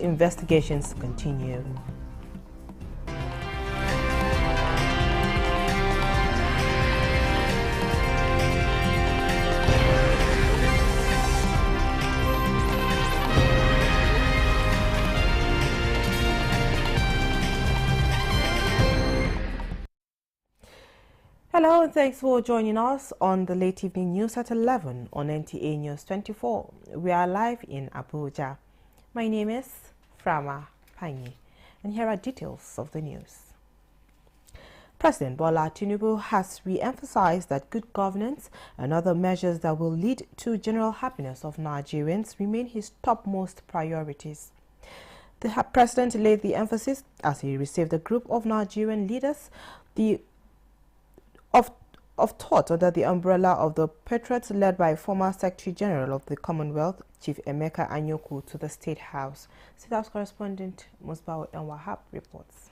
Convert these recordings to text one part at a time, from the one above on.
investigations continue. Hello and thanks for joining us on the late evening news at 11 on Nta News24. We are live in Abuja. My name is Frama Panyi and here are details of the news. President Bola Tinubu has re-emphasized that good governance and other measures that will lead to general happiness of Nigerians remain his topmost priorities. The president laid the emphasis as he received a group of Nigerian leaders of thought under the umbrella of the Patriots led by former Secretary General of the Commonwealth, Chief Emeka Anyoku, to the State House. State House correspondent Musbao and Wahab reports.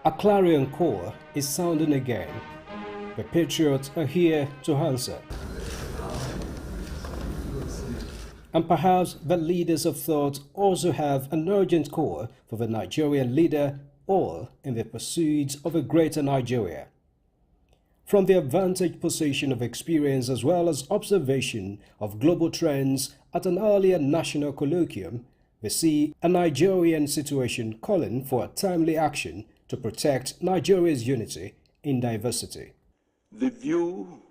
A clarion call is sounding again. The Patriots are here to answer. And perhaps the leaders of thought also have an urgent call for the Nigerian leader, all in the pursuit of a greater Nigeria. From the advantage position of experience as well as observation of global trends at an earlier national colloquium, we see a Nigerian situation calling for a timely action to protect Nigeria's unity in diversity. The view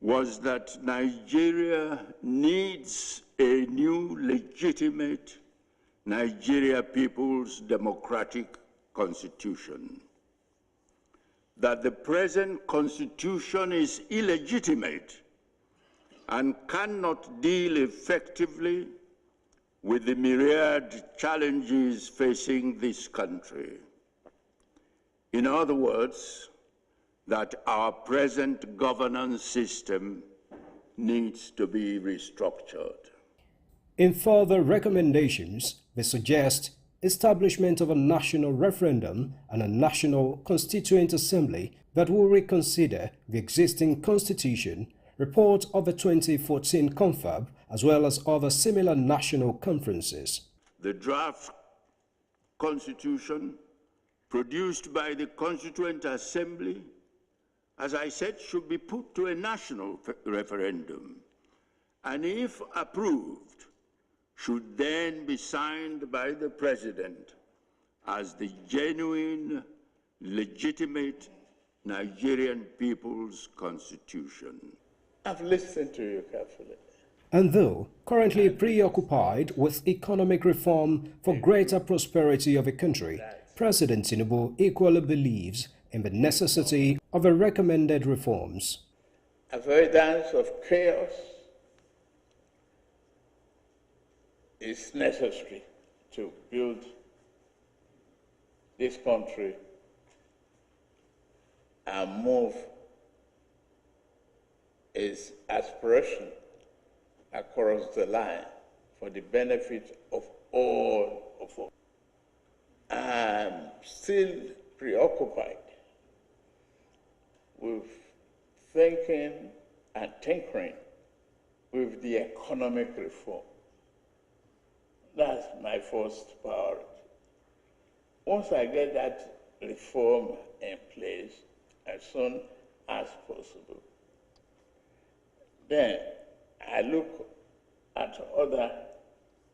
was that Nigeria needs a new legitimate Nigeria People's Democratic Constitution, that the present constitution is illegitimate and cannot deal effectively with the myriad challenges facing this country. In other words, that our present governance system needs to be restructured. In further recommendations, they suggest establishment of a national referendum and a national constituent assembly that will reconsider the existing constitution, report of the 2014 confab, as well as other similar national conferences. The draft constitution produced by the Constituent Assembly, as I said, should be put to a national referendum, and if approved, should then be signed by the President as the genuine, legitimate Nigerian People's Constitution. I've listened to you carefully. And though currently preoccupied with economic reform for greater prosperity of a country, President Tinubu equally believes in the necessity of the recommended reforms. Avoidance of chaos is necessary to build this country and move its aspiration across the line for the benefit of all of us. I'm still preoccupied with thinking and tinkering with the economic reform. That's my first priority. Once I get that reform in place as soon as possible, then I look at other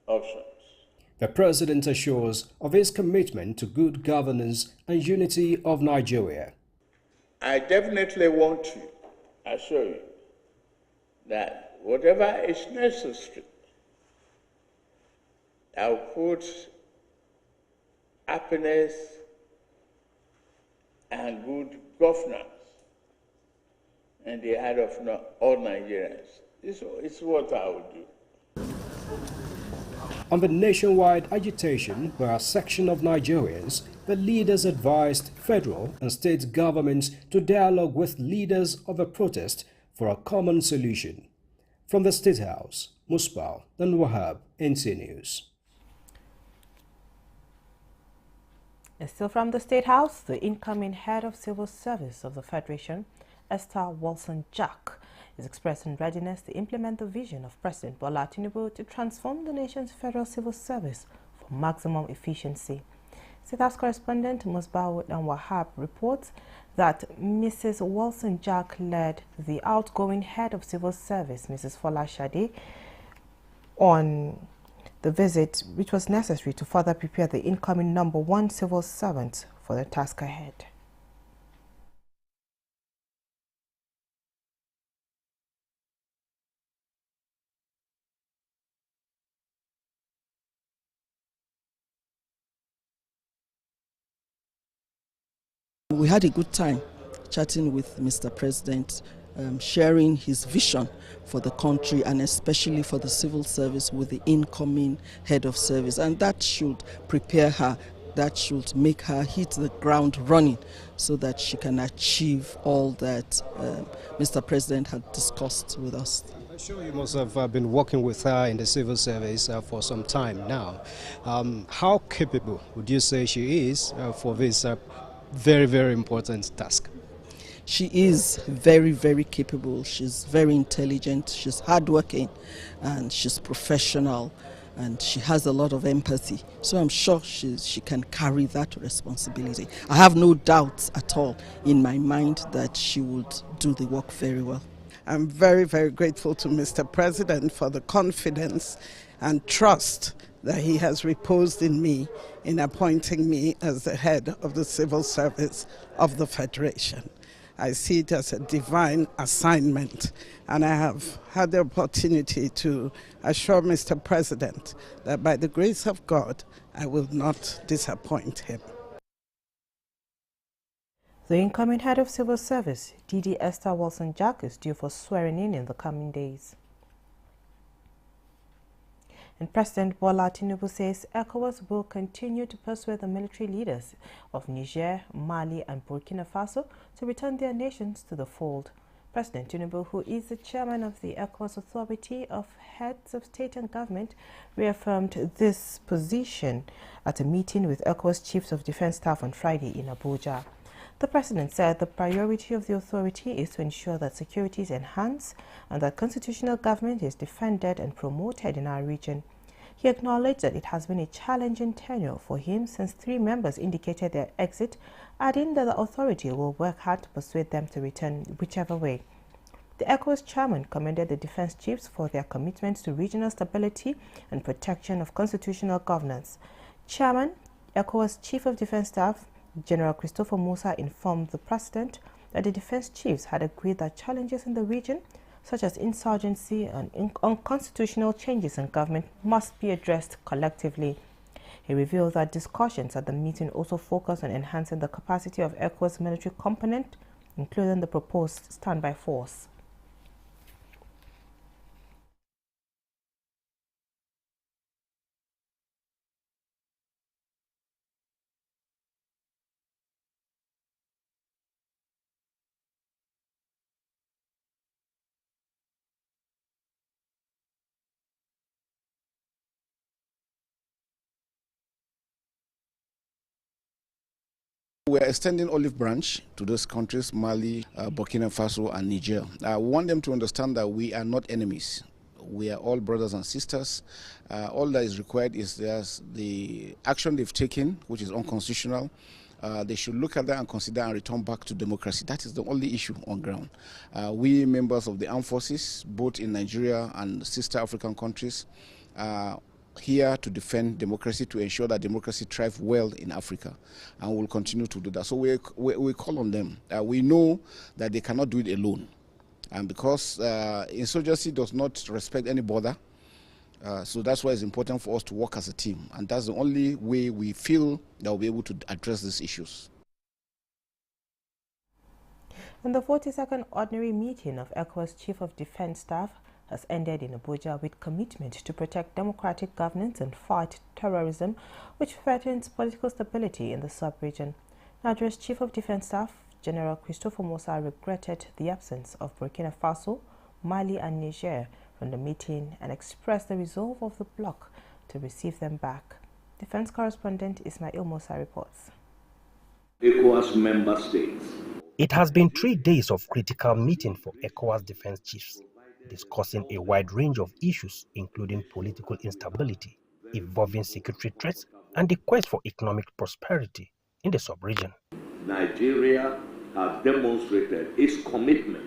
options. The President assures of his commitment to good governance and unity of Nigeria. I definitely want to assure you that whatever is necessary, I'll put happiness and good governance in the heart of all Nigerians. This is what I will do. On the nationwide agitation by a section of Nigerians, the leaders advised federal and state governments to dialogue with leaders of the protest for a common solution. From the State House, Musbao and Wahab, Nta News. And still from the State House, the incoming head of Civil Service of the Federation, Esther Wilson-Jack, is expressing readiness to implement the vision of President Bola Tinubu to transform the nation's federal civil service for maximum efficiency. State House correspondent Musbah Wahab reports that Mrs. Wilson Jack led the outgoing head of civil service, Mrs. Fola Shade, on the visit, which was necessary to further prepare the incoming #1 civil servant for the task ahead. We had a good time chatting with Mr. President, sharing his vision for the country and especially for the civil service with the incoming head of service. And that should prepare her, that should make her hit the ground running so that she can achieve all that Mr. President had discussed with us. I'm sure you must have been working with her in the civil service for some time now. How capable would you say she is for this very, very important task? She is very, very capable. She's very intelligent. She's hardworking and she's professional and she has a lot of empathy. So I'm sure she can carry that responsibility. I have no doubts at all in my mind that she would do the work very well. I'm very, very grateful to Mr. President for the confidence and trust that he has reposed in me in appointing me as the head of the civil service of the Federation. I see it as a divine assignment, and I have had the opportunity to assure Mr. President that by the grace of God, I will not disappoint him. The incoming head of civil service, DD Esther Wilson Jack, is due for swearing in the coming days. And President Bola Tinubu says ECOWAS will continue to persuade the military leaders of Niger, Mali and Burkina Faso to return their nations to the fold. President Tinubu, who is the chairman of the ECOWAS Authority of Heads of State and Government, reaffirmed this position at a meeting with ECOWAS Chiefs of Defense Staff on Friday in Abuja. The president said the priority of the authority is to ensure that security is enhanced and that constitutional government is defended and promoted in our region. He acknowledged that it has been a challenging tenure for him since 3 members indicated their exit, adding that the authority will work hard to persuade them to return whichever way. The ECOWAS chairman commended the defense chiefs for their commitment to regional stability and protection of constitutional governance. Chairman, ECOWAS Chief of Defense Staff, General Christopher Musa, informed the president that the defense chiefs had agreed that challenges in the region, such as insurgency and unconstitutional changes in government, must be addressed collectively. He revealed that discussions at the meeting also focused on enhancing the capacity of ECOWAS military component, including the proposed standby force. We are extending olive branch to those countries, Mali, Burkina Faso and Niger. We want them to understand that we are not enemies. We are all brothers and sisters. All that is required is the action they've taken, which is unconstitutional. They should look at that and consider and return back to democracy. That is the only issue on ground. We members of the armed forces, both in Nigeria and sister African countries, here to defend democracy, to ensure that democracy thrives well in Africa, and we'll continue to do that. So we call on them. We know that they cannot do it alone, and because insurgency does not respect any border, so that's why it's important for us to work as a team, and that's the only way we feel that we'll be able to address these issues. And the 42nd Ordinary Meeting of ECOWAS Chief of Defense Staff has ended in Abuja with commitment to protect democratic governance and fight terrorism, which threatens political stability in the sub-region. Nigeria's Chief of Defense Staff, General Christopher Musa, regretted the absence of Burkina Faso, Mali and Niger from the meeting and expressed the resolve of the bloc to receive them back. Defense correspondent Ismail Musa reports. ECOWAS member states It has been 3 days of critical meeting for ECOWAS defense chiefs, discussing a wide range of issues, including political instability, evolving security threats, and the quest for economic prosperity in the sub-region. Nigeria has demonstrated its commitment,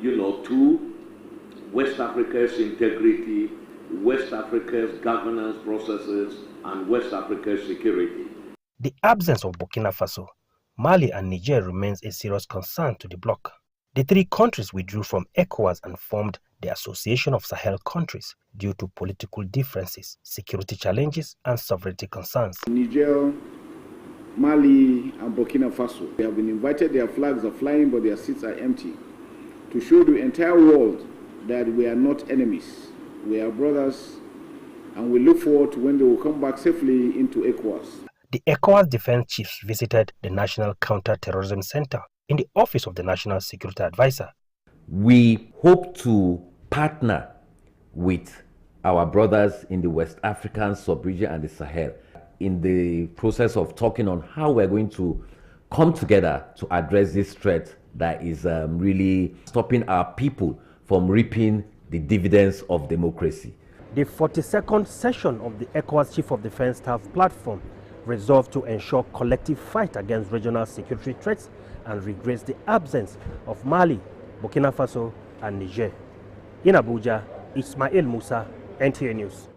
to West Africa's integrity, West Africa's governance processes, and West Africa's security. The absence of Burkina Faso, Mali, and Niger remains a serious concern to the bloc. The 3 countries withdrew from ECOWAS and formed the Association of Sahel Countries due to political differences, security challenges, and sovereignty concerns. Niger, Mali, and Burkina Faso, they have been invited. Their flags are flying, but their seats are empty, to show the entire world that we are not enemies. We are brothers, and we look forward to when they will come back safely into ECOWAS. The ECOWAS defense chiefs visited the National Counter-Terrorism Center in the office of the National Security Advisor. We hope to partner with our brothers in the West African sub-region and the Sahel in the process of talking on how we're going to come together to address this threat that is really stopping our people from reaping the dividends of democracy. The 42nd session of the ECOWAS Chief of Defense Staff platform resolved to ensure collective fight against regional security threats and regrets the absence of Mali, Burkina Faso, and Niger. In Abuja, Ismail Musa, Nta News.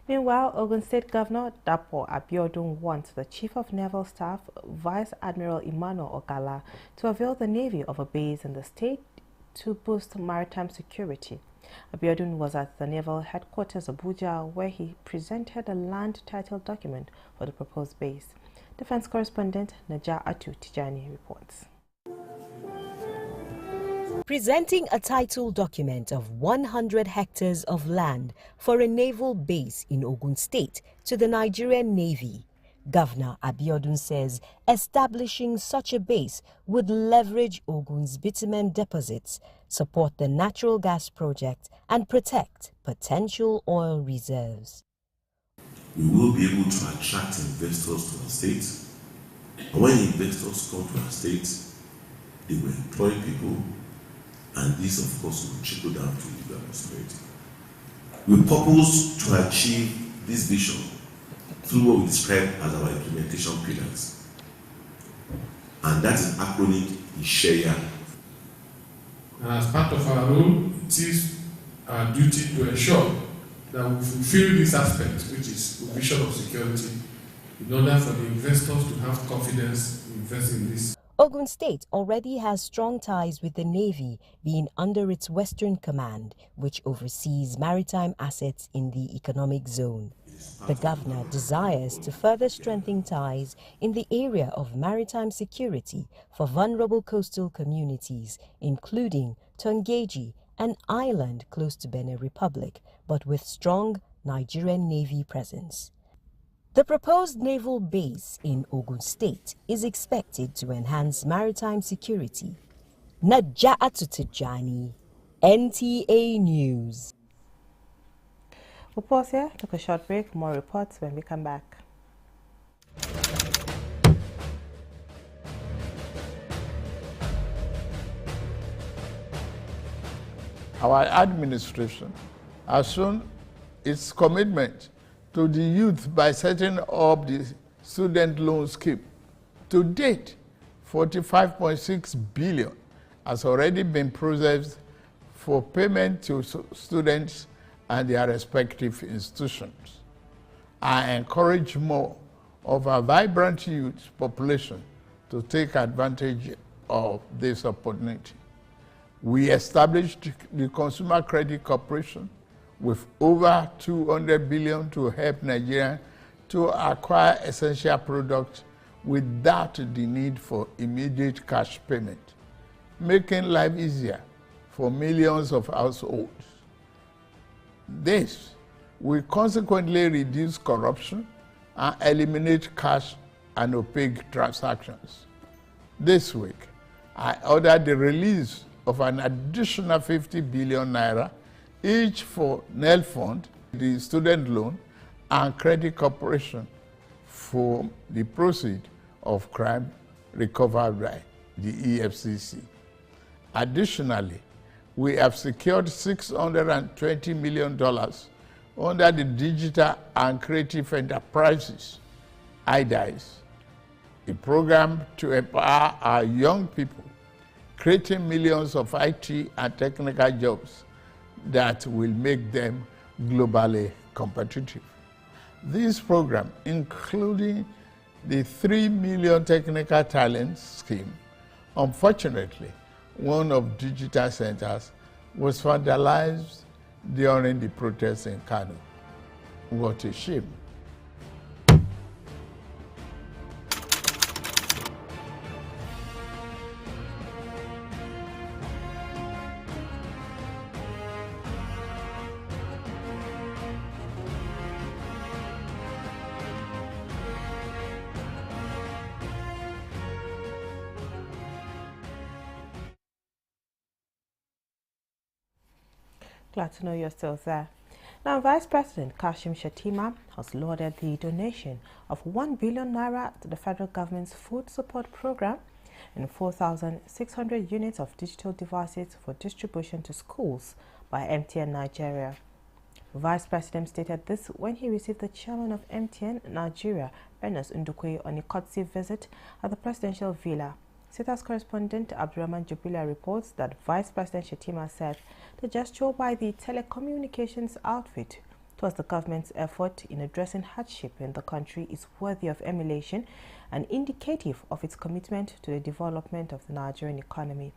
Meanwhile, Ogun State Governor Dapo Abiodun wants the Chief of Naval Staff, Vice Admiral Emmanuel Ogala, to avail the Navy of a base in the state to boost maritime security. Abiodun was at the Naval Headquarters Abuja, where he presented a land title document for the proposed base. Defense correspondent Naja'atu Tijani reports. Presenting a title document of 100 hectares of land for a naval base in Ogun State to the Nigerian Navy, Governor Abiodun says establishing such a base would leverage Ogun's bitumen deposits, support the natural gas project, and protect potential oil reserves. We will be able to attract investors to our state. And when investors come to our state, they will employ people, and this, of course, will trickle down to the prosperity. We purpose to achieve this vision through what we describe as our implementation pillars. And that is acronym ISHEA. And as part of our role, it is our duty to ensure that we fulfill this aspect, which is provision of security, in order for the investors to have confidence in investing in this. Ogun State already has strong ties with the Navy, being under its Western Command, which oversees maritime assets in the economic zone. The governor desires to further strengthen ties in the area of maritime security for vulnerable coastal communities, including Tongeji, an island close to Benin Republic, but with strong Nigerian Navy presence. The proposed naval base in Ogun State is expected to enhance maritime security. Naja'atu Tijani, NTA News. We'll pause here, take a short break, more reports when we come back. Our administration has shown its commitment to the youth by setting up the student loan scheme. To date, 45.6 billion has already been processed for payment to students and their respective institutions. I encourage more of our vibrant youth population to take advantage of this opportunity. We established the Consumer Credit Corporation with over 200 billion to help Nigeria to acquire essential products without the need for immediate cash payment, making life easier for millions of households. This will consequently reduce corruption and eliminate cash and opaque transactions. This week, I ordered the release of an additional 50 billion naira, each for NEL Fund, the Student Loan, and Credit Corporation for the proceeds of crime recovered by the EFCC. Additionally, we have secured $620 million under the Digital and Creative Enterprises, IDICE, a program to empower our young people, creating millions of IT and technical jobs that will make them globally competitive. This program, including the 3 million technical talent scheme, unfortunately, one of digital centers was vandalized during the protests in Kano. What a shame. Glad to know you're still there. Now, Vice President Kashim Shettima has lauded the donation of 1 billion naira to the federal government's food support program and 4,600 units of digital devices for distribution to schools by MTN Nigeria. Vice President stated this when he received the chairman of MTN Nigeria, Ernest Ndukwe, on a courtesy visit at the presidential villa. Status correspondent Abdurrahman Jubila reports that Vice President Shettima said the gesture by the telecommunications outfit towards the government's effort in addressing hardship in the country is worthy of emulation and indicative of its commitment to the development of the Nigerian economy.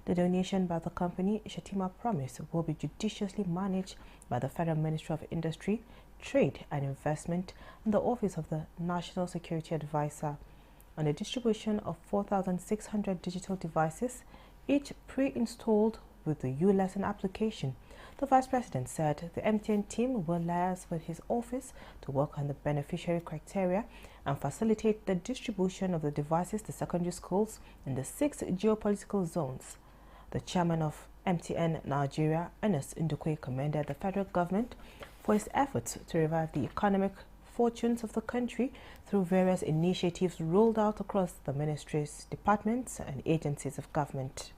The donation by the company, Shettima promised, will be judiciously managed by the Federal Ministry of Industry, Trade and Investment and the Office of the National Security Advisor. On the distribution of 4,600 digital devices, each pre-installed with the U-Lesson application, the Vice President said the MTN team will liaise with his office to work on the beneficiary criteria and facilitate the distribution of the devices to secondary schools in the 6 geopolitical zones. The chairman of MTN Nigeria, Ernest Ndukwe, commended the federal government for its efforts to revive the economic fortunes of the country through various initiatives rolled out across the ministries, departments and agencies of government.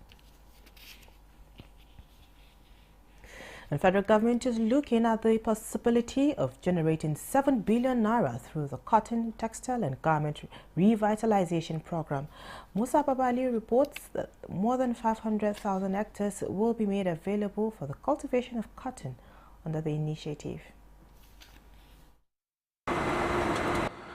The federal government is looking at the possibility of generating 7 billion naira through the Cotton, Textile and Garment Revitalization Program. Musa Babali reports that more than 500,000 hectares will be made available for the cultivation of cotton under the initiative.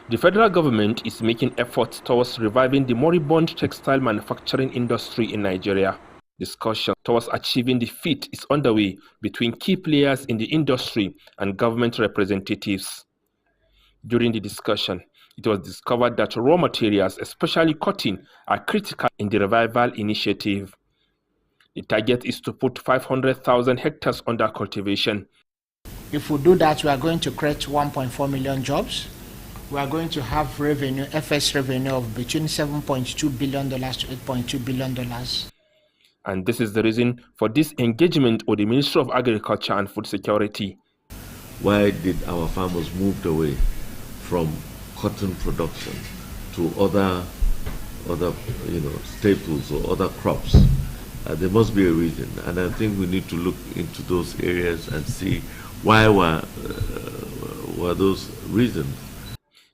The federal government is making efforts towards reviving the moribund textile manufacturing industry in Nigeria. Discussion towards achieving the feat is underway between key players in the industry and government representatives. During the discussion, it was discovered that raw materials, especially cotton, are critical in the revival initiative. The target is to put 500,000 hectares under cultivation. If we do that, we are going to create 1.4 million jobs. We are going to have revenue, FS revenue of between $7.2 billion to $8.2 billion. And this is the reason for this engagement with the Ministry of Agriculture and Food Security. Why did our farmers move away from cotton production to other staples or other crops? There must be a reason, and I think we need to look into those areas and see why were those reasons.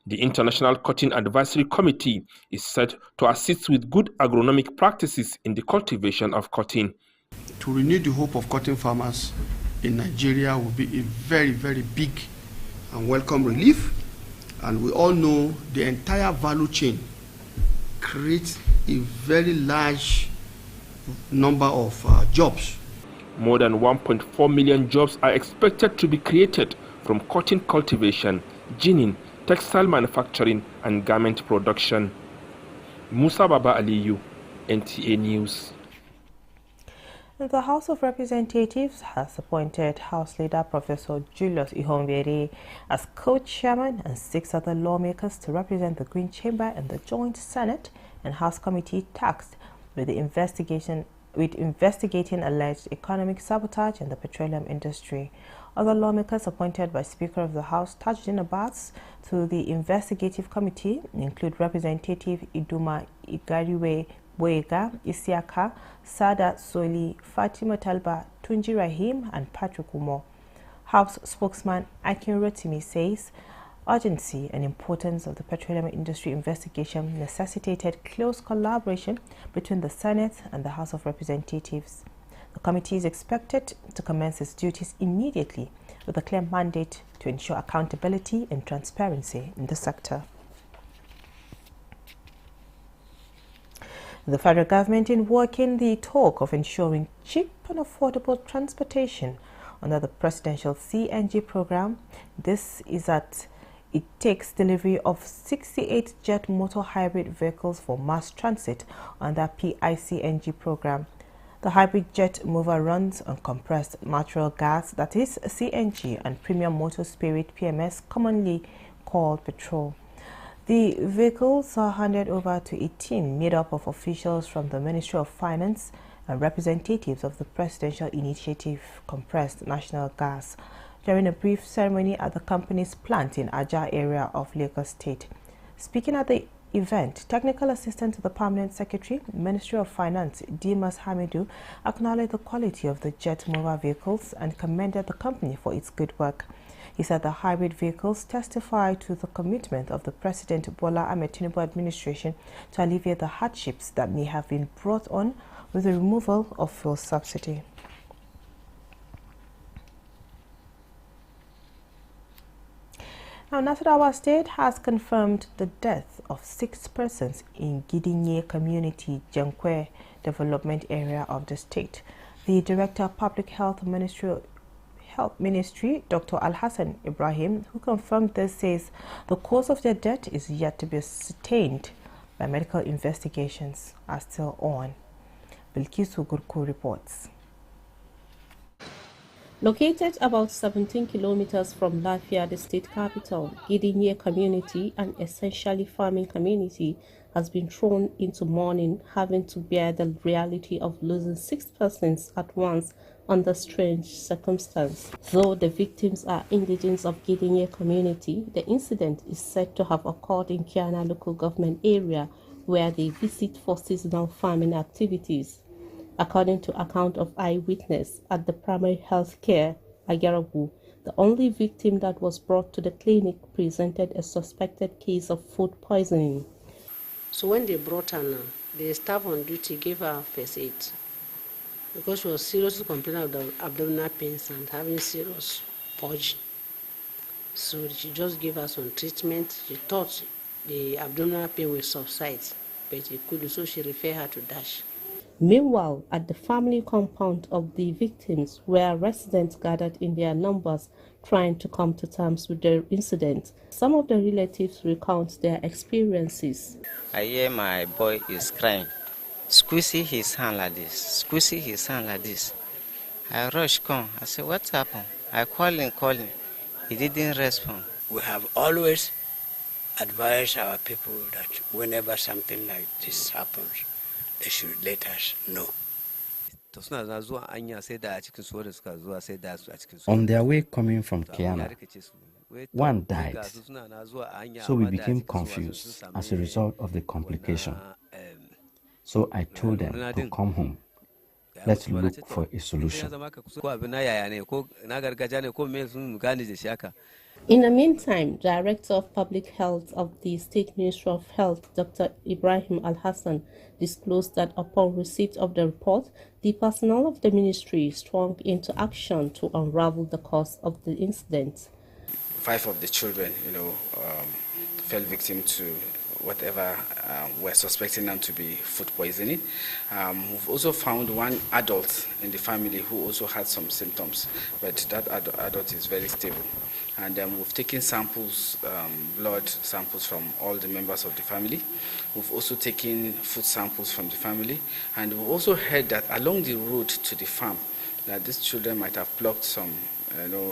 The International Cotton Advisory Committee is set to assist with good agronomic practices in the cultivation of cotton. To renew the hope of cotton farmers in Nigeria will be a very, very big and welcome relief. And we all know the entire value chain creates a very large number of jobs. More than 1.4 million jobs are expected to be created from cotton cultivation, ginning, textile manufacturing and garment production. Musa Baba Aliyu, NTA News. The House of Representatives has appointed House Leader Professor Julius Ihonvere as co-chairman and 6 other lawmakers to represent the Green Chamber and the Joint Senate and House Committee tasked with investigating alleged economic sabotage in the petroleum industry. Other lawmakers appointed by Speaker of the House, Tajuddin Abbas, to the investigative committee include Representative Iduma Igariwe Boyega, Isiaka, Sada Soli, Fatima Talba, Tunji Rahim, and Patrick Umo. House spokesman Akin Rotimi says urgency and importance of the petroleum industry investigation necessitated close collaboration between the Senate and the House of Representatives. The committee is expected to commence its duties immediately with a clear mandate to ensure accountability and transparency in the sector. The federal government is working the talk of ensuring cheap and affordable transportation under the presidential CNG program. This is that it takes delivery of 68 jet motor hybrid vehicles for mass transit under PICNG program. The hybrid jet mover runs on compressed natural gas, that is CNG, and premium motor spirit PMS, commonly called petrol. The vehicles are handed over to a team made up of officials from the Ministry of Finance and representatives of the Presidential Initiative Compressed National Gas during a brief ceremony at the company's plant in Ajah area of Lagos State. Speaking at the event, Technical Assistant to the Permanent Secretary, Ministry of Finance, Dimas Hamidu, acknowledged the quality of the jet mover vehicles and commended the company for its good work. He said the hybrid vehicles testify to the commitment of the President Bola Ahmed Tinubu administration to alleviate the hardships that may have been brought on with the removal of fuel subsidy. Now, Nasarawa State has confirmed the death of 6 persons in Gidinye Community, Jankwe Development Area of the state. The Director of Public Health Ministry, Dr. Al-Hassan Ibrahim, who confirmed this, says the cause of their death is yet to be ascertained, by medical investigations are still on. Bilkisu Gurku reports. Located about 17 kilometers from Lafia, the state capital, Gidinye community, an essentially farming community, has been thrown into mourning, having to bear the reality of losing 6 persons at once under strange circumstances. Though the victims are indigents of Gidinye community, the incident is said to have occurred in Kiana local government area, where they visit for seasonal farming activities. According to account of eyewitness at the primary health care, Agarabu, the only victim that was brought to the clinic presented a suspected case of food poisoning. So when they brought her now, the staff on duty gave her first aid because she was seriously complaining of the abdominal pains and having serious purging. So she just gave her some treatment. She thought the abdominal pain will subside, but it couldn't, so she referred her to DASH. Meanwhile, at the family compound of the victims, where residents gathered in their numbers trying to come to terms with the incident, some of the relatives recount their experiences. I hear my boy is crying, squeezing his hand like this, squeezing his hand like this. I rush, come. I say, what happened? I call him. He didn't respond. We have always advised our people that whenever something like this happens, they should let us know. On their way coming from Kiana, one died, so we became confused as a result of the complication. So I told them to come home. Let's look for a solution. In the meantime, Director of Public Health of the State Ministry of Health, Dr. Ibrahim Al-Hassan, disclosed that upon receipt of the report, the personnel of the ministry swung into action to unravel the cause of the incident. 5 of the children, fell victim to whatever we're suspecting them to be food poisoning. We've also found one adult in the family who also had some symptoms, but that adult is very stable. And we've taken samples, blood samples from all the members of the family. We've also taken food samples from the family. And we've also heard that along the road to the farm, that these children might have plucked some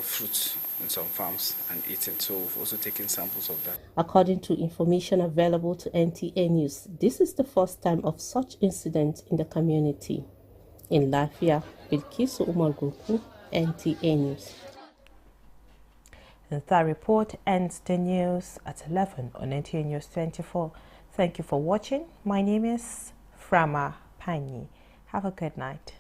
fruits in some farms and eaten. So we've also taken samples of that. According to information available to NTA News, this is the first time of such incident in the community. In Lafia, Bilkisu Umar Goku, NTA News. And that report ends the news at 11 on Nta News24. Thank you for watching. My name is Frama Panyi. Have a good night.